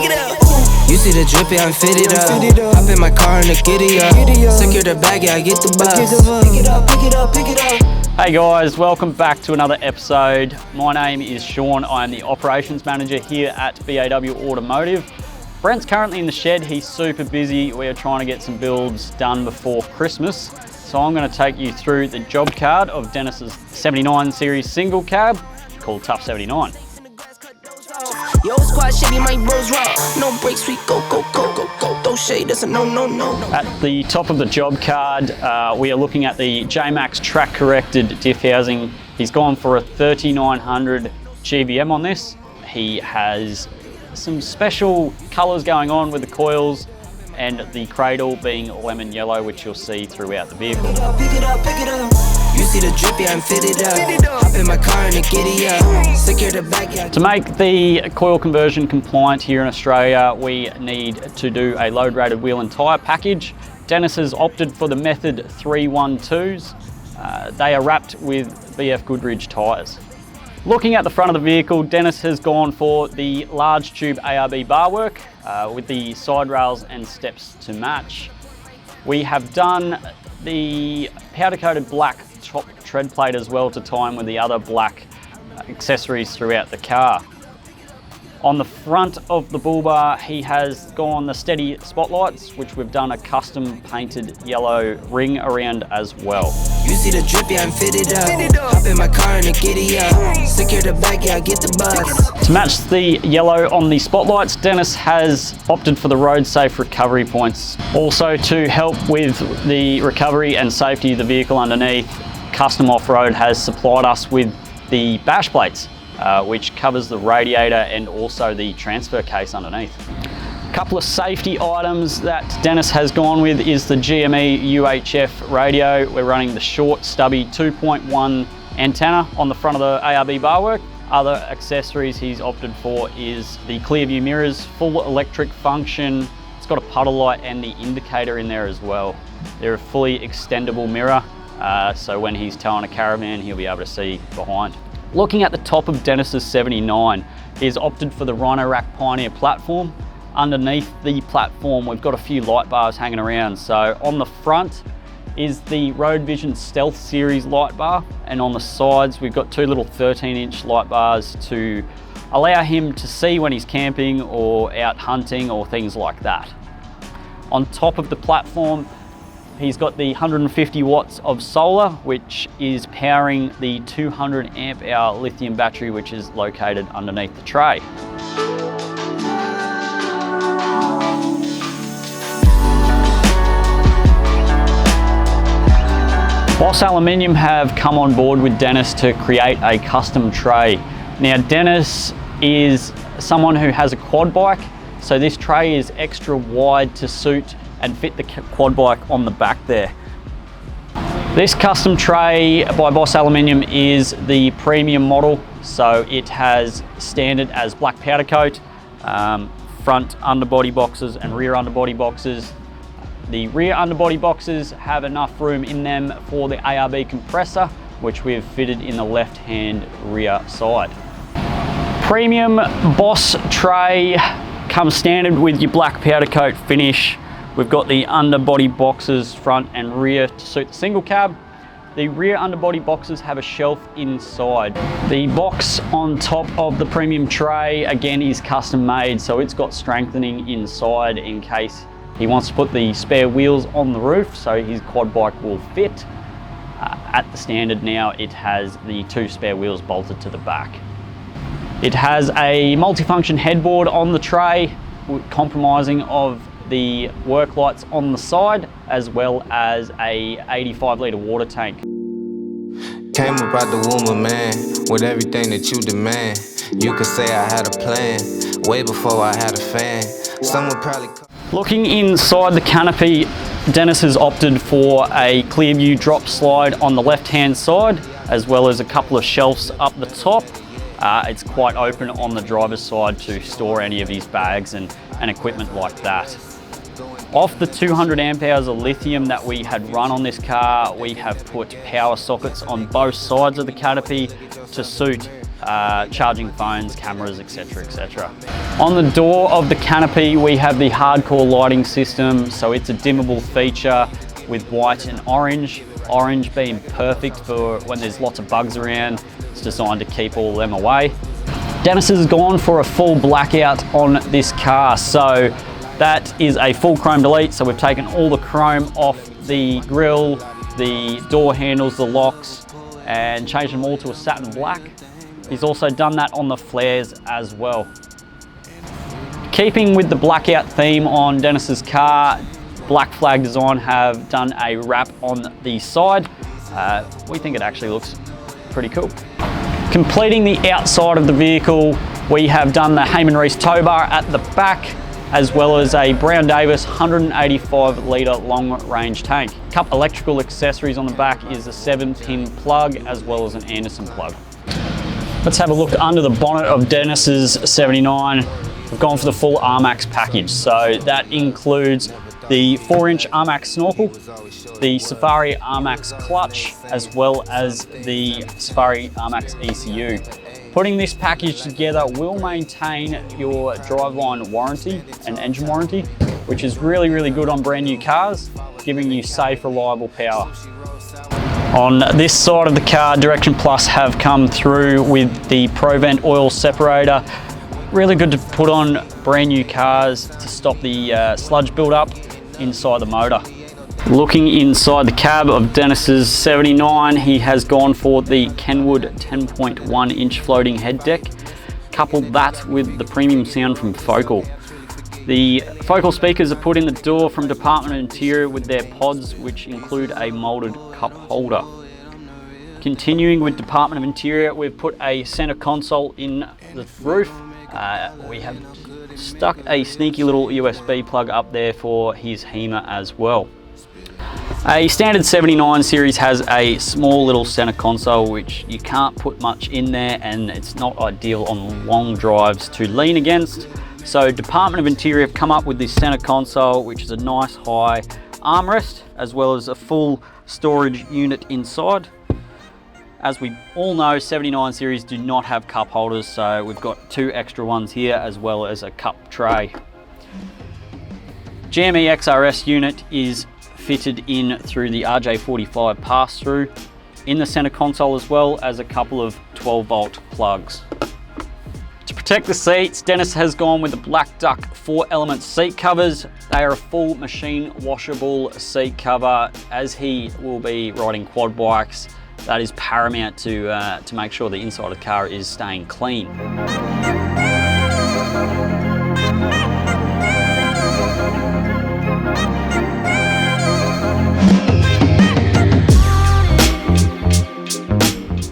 You see the drippy, I'm fitted up. Hop in my car and the giddy up. Secure the bag, yeah, I get the bus. Pick it up, pick it up, pick it up. Hey guys, welcome back to another episode. My name is Shaun. I am the operations manager here at BAW Automotive. Brent's currently in the shed. He's super busy. We are trying to get some builds done before Christmas. So I'm going to take you through the job card of Dennis's 79 series single cab called Tuff 79. Yo, squad shady, my bros rock. No breaks, we go, go, go, go, go. Don't shade, that's a no, no, no, no. At the top of the job card, we are looking at the JMACX track corrected diff housing. He's gone for a 3900 GVM on this. He has some special colours going on with the coils and the cradle being lemon yellow, which you'll see throughout the vehicle. Pick it up, pick it up, pick it up. You see the drippy, I'm fitted up. Hop in my car and the giddy up. Secure the bag, yeah. To make the coil conversion compliant here in Australia, we need to do a load rated wheel and tyre package. Dennis has opted for the Method 312s. They are wrapped with BF Goodrich tyres. Looking at the front of the vehicle, Dennis has gone for the large tube ARB bar work with the side rails and steps to match. We have done the powder coated black top tread plate as well to time with the other black accessories throughout the car. On the front of the bull bar, he has gone the steady spotlights, which we've done a custom painted yellow ring around as well. You see the drippy, I'm fitted up. Hop in my car and the giddy up. Secure the bag, yeah, I get the bus. To match the yellow on the spotlights, Dennis has opted for the road safe recovery points. Also, to help with the recovery and safety of the vehicle underneath, Custom Off-Road has supplied us with the bash plates, which covers the radiator and also the transfer case underneath. A couple of safety items that Dennis has gone with is the GME UHF radio. We're running the short stubby 2.1 antenna on the front of the ARB bar work. Other accessories he's opted for is the Clearview mirrors, full electric function. It's got a puddle light and the indicator in there as well. They're a fully extendable mirror, so when he's towing a caravan, he'll be able to see behind. Looking at the top of Dennis's 79, he's opted for the Rhino Rack Pioneer platform. Underneath the platform, we've got a few light bars hanging around. So on the front is the Road Vision Stealth Series light bar, and on the sides, we've got two little 13-inch light bars to allow him to see when he's camping or out hunting or things like that. On top of the platform, he's got the 150 watts of solar, which is powering the 200 amp hour lithium battery, which is located underneath the tray. Boss Aluminium have come on board with Dennis to create a custom tray. Now, Dennis is someone who has a quad bike, so this tray is extra wide to suit and fit the quad bike on the back there. This custom tray by Boss Aluminium is the premium model, so it has standard as black powder coat, front underbody boxes and rear underbody boxes. The rear underbody boxes have enough room in them for the ARB compressor, which we've fitted in the left-hand rear side. Premium Boss tray comes standard with your black powder coat finish. We've got the underbody boxes front and rear to suit the single cab. The rear underbody boxes have a shelf inside. The box on top of the premium tray again is custom made, so it's got strengthening inside in case he wants to put the spare wheels on the roof so his quad bike will fit. At the standard now, it has the two spare wheels bolted to the back. It has a multifunction headboard on the tray, comprising of the work lights on the side, as well as a 85 litre water tank. Came up out the womb of man, with everything that you demand. You could say I had a plan, way before I had a fan. Some would probably... Looking inside the canopy, Dennis has opted for a Clearview drop slide on the left-hand side, as well as a couple of shelves up the top. It's quite open on the driver's side to store any of his bags and equipment like that. Off the 200 amp hours of lithium that we had run on this car, we have put power sockets on both sides of the canopy to suit charging phones, cameras, etc, etc. On the door of the Canopy, we have the hardcore lighting system, so it's a dimmable feature with white and orange. Orange being perfect for when there's lots of bugs around. It's designed to keep all of them away. Dennis has gone for a full blackout on this car, so that is a full chrome delete. So we've taken all the chrome off the grille, the door handles, the locks, and changed them all to a satin black. He's also done that on the flares as well. Keeping with the blackout theme on Dennis's car, Black Flag Design have done a wrap on the side. We think it actually looks pretty cool. Completing the outside of the vehicle, we have done the Heyman Reese tow bar at the back, as well as a Brown Davis 185 litre long range tank. Couple electrical accessories on the back is a 7-pin plug, as well as an Anderson plug. Let's have a look under the bonnet of Dennis's 79. We've gone for the full ARMAX package. So that includes the 4-inch ARMAX snorkel, the Safari ARMAX clutch, as well as the Safari ARMAX ECU. Putting this package together will maintain your driveline warranty and engine warranty, which is really, really good on brand new cars, giving you safe, reliable power. On this side of the car, Direction Plus have come through with the Provent oil separator. Really good to put on brand new cars to stop the sludge build-up inside the motor. Looking inside the cab of Dennis's 79, he has gone for the Kenwood 10.1-inch floating head deck. Coupled that with the premium sound from Focal. The Focal speakers are put in the door from Department of Interior with their pods, which include a moulded cup holder. Continuing with Department of Interior, we've put a center console in the roof. We have stuck a sneaky little USB plug up there for his HEMA as well. A standard 79 series has a small little center console which you can't put much in there, and it's not ideal on long drives to lean against. So Department of Interior have come up with this center console, which is a nice high armrest, as well as a full storage unit inside. As we all know, 79 series do not have cup holders, so we've got 2 extra ones here, as well as a cup tray. JMACX RS unit is fitted in through the RJ45 pass-through in the center console, as well as a couple of 12-volt plugs. To protect the seats, Dennis has gone with the Black Duck 4-element seat covers. They are a full machine washable seat cover. As he will be riding quad bikes, that is paramount to make sure the inside of the car is staying clean.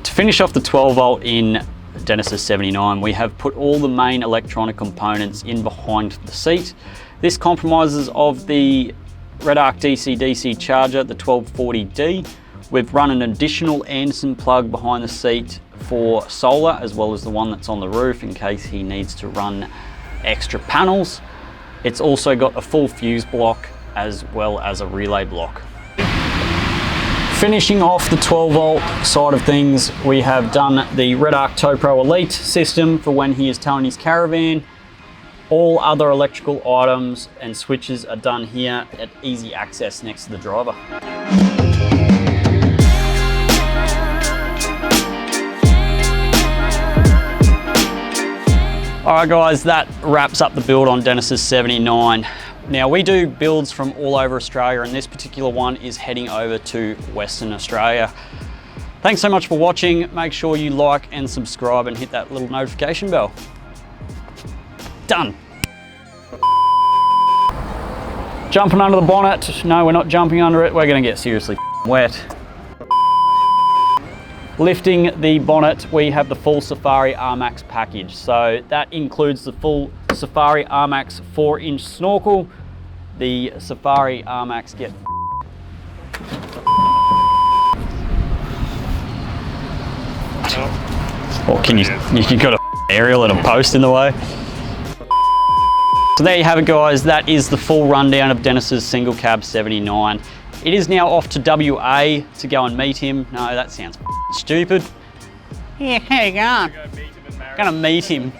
To finish off the 12-volt in Dennis's 79, we have put all the main electronic components in behind the seat. This compromises of the Red Arc DC-DC charger, the 1240D. We've run an additional Anderson plug behind the seat for solar, as well as the one that's on the roof in case he needs to run extra panels. It's also got a full fuse block as well as a relay block. Finishing off the 12-volt side of things, we have done the Red Arc Tow Pro Elite system for when he is towing his caravan. All other electrical items and switches are done here at easy access next to the driver. Alright guys, that wraps up the build on Dennis's 79. Now we do builds from all over Australia, and this particular one is heading over to Western Australia. Thanks so much for watching. Make sure you like and subscribe and hit that little notification bell. Done. Jumping under the bonnet. No, we're not jumping under it. We're gonna get seriously wet. Lifting the bonnet, we have the full Safari ARMAX package. So that includes the full Safari ARMAX 4-inch snorkel, the Safari ARMAX Or can you got a aerial and a post in the way. So there you have it guys, that is the full rundown of Dennis's single cab 79. It is now off to WA to go and meet him. No, that sounds stupid. Yeah, how you going? Gonna meet him